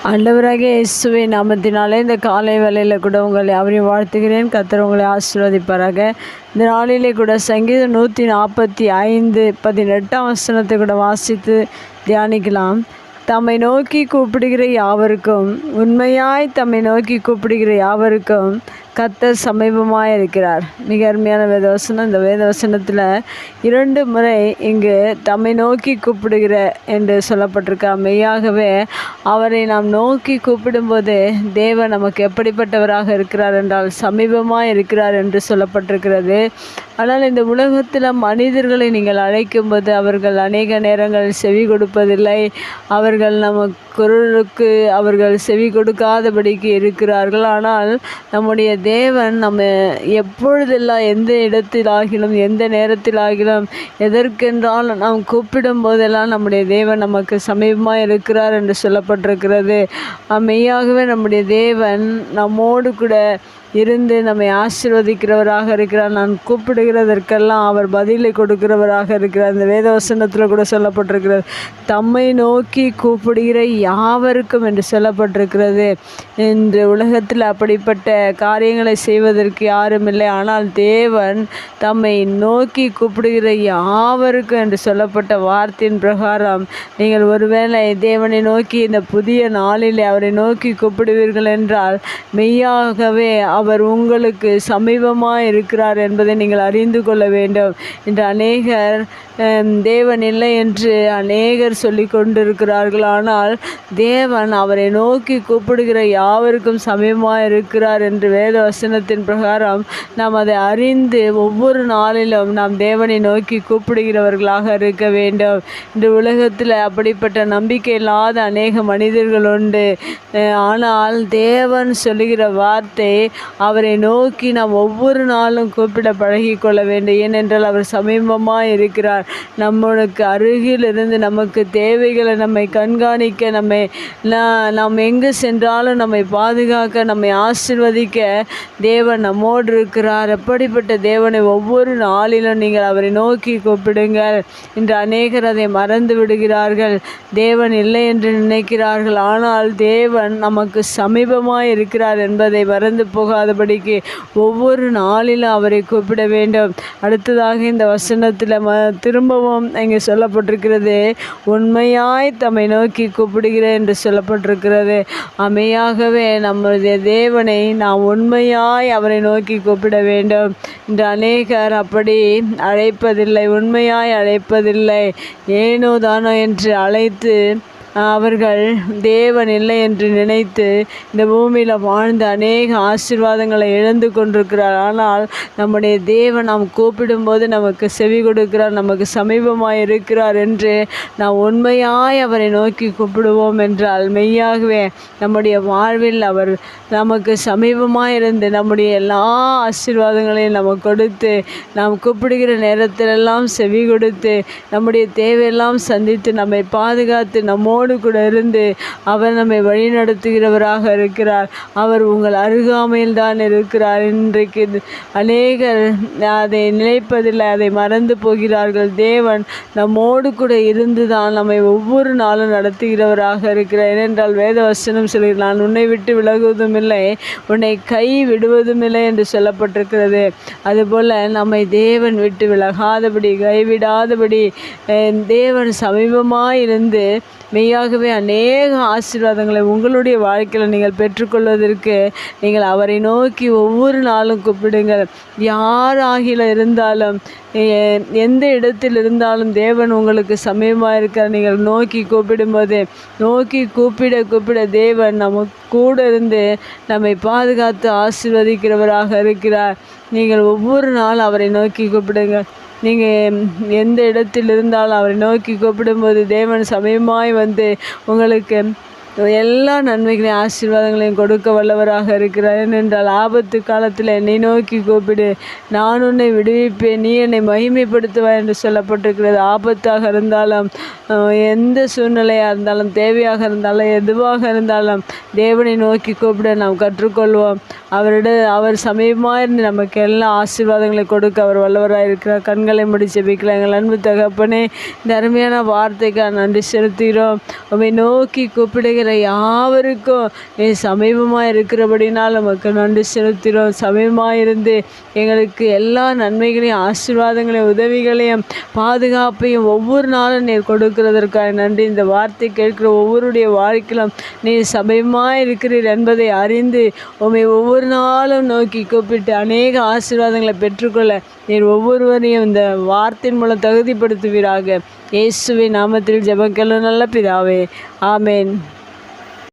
ஆண்டவராகிய இயேசுவின் நாமத்தினாலே இந்த காலை வேளையில் கூட உங்களை அவரையும் வாழ்த்துகிறேன். கர்த்தர் உங்களை ஆசீர்வதிப்பாராக. இந்த நாளிலே கூட சங்கீதம் 145:18 வசனத்தை கூட வாசித்து தியானிக்கலாம். தம்மை நோக்கி கூப்பிடுகிற யாவருக்கும், உண்மையாய் தம்மை நோக்கி கூப்பிடுகிற யாவருக்கும் கர்த்தர் சமீபமாக இருக்கிறார். மிக அருமையான வேதவசனம். இந்த வேதவசனத்தில் 2 முறை இங்கு தம்மை நோக்கி கூப்பிடுகிற என்று சொல்லப்பட்டிருக்கா. மெய்யாகவே அவரை நாம் நோக்கி கூப்பிடும்போது தேவன் நமக்கு எப்படிப்பட்டவராக இருக்கிறார் என்றால் சமீபமாக இருக்கிறார் என்று சொல்லப்பட்டிருக்கிறது. ஆனால் இந்த உலகத்தில் மனிதர்களை நீங்கள் அழைக்கும்போது அவர்கள் அநேக நேரங்கள் செவி கொடுப்பதில்லை. அவர்கள் நம்ம குரலுக்கு அவர்கள் செவி கொடுக்காதபடிக்கு இருக்கிறார்கள். ஆனால் நம்முடைய தேவன் நம்ம எப்பொழுதெல்லாம், எந்த இடத்திலாகிலும், எந்த நேரத்திலாகிலும், எதற்கென்றாலும் நாம் கூப்பிடும் போதெல்லாம் நம்முடைய தேவன் நமக்கு சமீபமாக இருக்கிறார் என்று சொல்லப்பட்டிருக்கிறது. மெய்யாகவே நம்முடைய தேவன் நம்மோடு கூட இருந்து நம்மை ஆசீர்வதிக்கிறவராக இருக்கிறார். நான் கூப்பிடுகிறதற்கெல்லாம் அவர் பதிலை கொடுக்கிறவராக இருக்கிறார். இந்த வேதவசனத்தில் கூட சொல்லப்பட்டிருக்கிறது, தம்மை நோக்கி கூப்பிடுகிற யாவருக்கும் என்று சொல்லப்பட்டிருக்கிறது. இன்று உலகத்தில் அப்படிப்பட்ட காரியங்களை செய்வதற்கு யாரும் இல்லை. ஆனால் தேவன் தம்மை நோக்கி கூப்பிடுகிற யாவருக்கும் என்று சொல்லப்பட்ட வார்த்தையின் பிரகாரம் நீங்கள் ஒருவேளை தேவனை நோக்கி இந்த புதிய நாளிலே அவரை நோக்கி கூப்பிடுவீர்கள் என்றால் மெய்யாகவே அவர் உங்களுக்கு சமீபமாக இருக்கிறார் என்பதை நீங்கள் அறிந்து கொள்ள வேண்டும். இன்று அநேகர் தேவன் இல்லை என்று அநேகர் சொல்லி கொண்டிருக்கிறார்கள். ஆனால் தேவன் அவரை நோக்கி கூப்பிடுகிற யாவருக்கும் சமீபமாக இருக்கிறார் என்று வேத வசனத்தின் பிரகாரம் நாம் அதை அறிந்து ஒவ்வொரு நாளிலும் நாம் தேவனை நோக்கி கூப்பிடுகிறவர்களாக இருக்க வேண்டும். இந்த உலகத்தில் அப்படிப்பட்ட நம்பிக்கை இல்லாத அநேக மனிதர்கள் உண்டு. ஆனால் தேவன் சொல்லுகிற வார்த்தை, அவரை நோக்கி நாம் ஒவ்வொரு நாளும் கூப்பிட பழகி கொள்ள வேண்டும். ஏனென்றால் அவர் சமீபமாக இருக்கிறார். நம்மளுக்கு அருகில் இருந்து நமக்கு தேவைகளை நம்மை கண்காணிக்க, நாம் எங்கு சென்றாலும் நம்மை பாதுகாக்க, நம்மை ஆசீர்வதிக்க தேவன் நம்மோடு இருக்கிறார். அப்படிப்பட்ட தேவனை ஒவ்வொரு நாளிலும் நீங்கள் அவரை நோக்கி கூப்பிடுங்கள். இன்று அநேகர் அதை மறந்து விடுகிறார்கள். தேவன் இல்லை என்று நினைக்கிறார்கள். ஆனால் தேவன் நமக்கு சமீபமாக இருக்கிறார் என்பதை மறந்து போகாதபடிக்கு ஒவ்வொரு நாளிலும் அவரை கூப்பிட வேண்டும். அடுத்ததாக இந்த வசனத்தில் திரும்பவும் இங்கே சொல்லப்பட்டிருக்கிறது, உண்மையாய் தம்மை நோக்கி கூப்பிடுகிற என்று சொல்லப்பட்டிருக்கிறது. மெய்யாகவே நம்முடைய தேவனை நாம் உண்மையாய் அவரை நோக்கி கூப்பிட வேண்டும். இன்று அநேகர் அப்படி அழைப்பதில்லை, உண்மையாய் அழைப்பதில்லை. ஏனோ தானோ என்று அழைத்து அவர்கள் தேவன் இல்லை என்று நினைத்து இந்த பூமியில் வாழ்ந்து அநேக ஆசீர்வாதங்களை இழந்து கொண்டிருக்கிறார். ஆனால் நம்முடைய தேவன் நாம் கூப்பிடும்போது நமக்கு செவி கொடுக்கிறார், நமக்கு சமீபமாக இருக்கிறார் என்று நாம் உண்மையாய் அவரை நோக்கி கூப்பிடுவோம் என்றால் மெய்யாகவே நம்முடைய வாழ்வில் அவர் நமக்கு சமீபமாக இருந்து நம்முடைய எல்லா ஆசீர்வாதங்களையும் நமக்கு கொடுத்து, நாம் கூப்பிடுகிற நேரத்திலெல்லாம் செவி கொடுத்து, நம்முடைய தேவையெல்லாம் சந்தித்து, நம்மை பாதுகாத்து, நம்மோடு கூட இருந்து அவர் நம்மை வழிநடத்துகிறவராக இருக்கிறார். அவர் உங்கள் அருகாமையில் தான் இருக்கிறார். இன்றைக்கு அநேகர் அதை நினைப்பதில்லை, அதை மறந்து போகிறார்கள். தேவன் நம்மோடு கூட இருந்து தான் நம்மை ஒவ்வொரு நாளும் நடத்துகிறவராக இருக்கிறார். ஏனென்றால் வேத வசனம் சொல்கிறார், நான் உன்னை விட்டு விலகுவதும் இல்லை, உன்னை கை விடுவதும் இல்லை என்று சொல்லப்பட்டிருக்கிறது. அதுபோல் நம்மை தேவன் விட்டு விலகாதபடி, கைவிடாதபடி தேவன் சமீபமாக இருந்து மெய்யாகவே அநேக ஆசீர்வாதங்களை உங்களுடைய வாழ்க்கையில் நீங்கள் பெற்றுக்கொள்வதற்கு நீங்கள் அவரை நோக்கி ஒவ்வொரு நாளும் கூப்பிடுங்கள். யாராகில இருந்தாலும், எந்த இடத்தில் இருந்தாலும் தேவன் உங்களுக்கு சமீபமாக இருக்கிற நீங்கள் நோக்கி கூப்பிடும்போது, நோக்கி கூப்பிட கூப்பிட தேவன் நம்ம கூட இருந்து நம்மை பாதுகாத்து ஆசீர்வதிக்கிறவராக இருக்கிறார். நீங்கள் ஒவ்வொரு நாள் அவரை நோக்கி கூப்பிடுங்கள். நீங்கள் எந்த இடத்தில் இருந்தாலும் அவரை நோக்கி கூப்பிடும்போது தேவன் சமயமாய் வந்து உங்களுக்கு எல்லா நன்மைகளையும் ஆசீர்வாதங்களையும் கொடுக்க வல்லவராக இருக்கிறார். ஏனென்றால் ஆபத்து காலத்தில் என்னை நோக்கி கூப்பிடு, நான் உன்னை விடுவிப்பேன், நீ என்னை மகிமைப்படுத்துவாய் என்று சொல்லப்பட்டிருக்கிறது. ஆபத்தாக இருந்தாலும், எந்த சூழ்நிலையாக இருந்தாலும், தேவையாக இருந்தாலும், எதுவாக இருந்தாலும் தேவனை நோக்கி கூப்பிட நாம் கற்றுக்கொள்வோம். அவர் சமீபமாக இருந்து நமக்கு எல்லா ஆசீர்வாதங்களை கொடுக்க அவர் வல்லவராக இருக்கிறார். கண்களை முடி ஜெபிக்கலாம். எங்கள் அன்பு தகப்பனே, இந்த அருமையான வார்த்தைக்கு நன்றி செலுத்துகிறோம். உம்மை நோக்கி கூப்பிடுகிற கேட்குற யாவருக்கும் நீ சமீபமாக இருக்கிறபடினால் நமக்கு நன்றி செலுத்துகிறோம். சமீபமாக இருந்து எங்களுக்கு எல்லா நன்மைகளையும் ஆசீர்வாதங்களையும் உதவிகளையும் பாதுகாப்பையும் ஒவ்வொரு நாளும் நீர் கொடுக்கிறதற்காக நன்றி. இந்த வார்த்தை கேட்கிற ஒவ்வொருடைய வாழ்க்கையிலும் நீர் சமீபமாக இருக்கிறீர் என்பதை அறிந்து உம்மை ஒவ்வொரு நாளும் நோக்கி கூப்பிட்டு அநேக ஆசீர்வாதங்களை பெற்றுக்கொள்ள நீர் ஒவ்வொருவரையும் இந்த வார்த்தையின் மூலம் தகுதிப்படுத்துவீராக. இயேசுவின் நாமத்தில் ஜெபம் கேளும் நல்ல பிதாவே, ஆமேன்.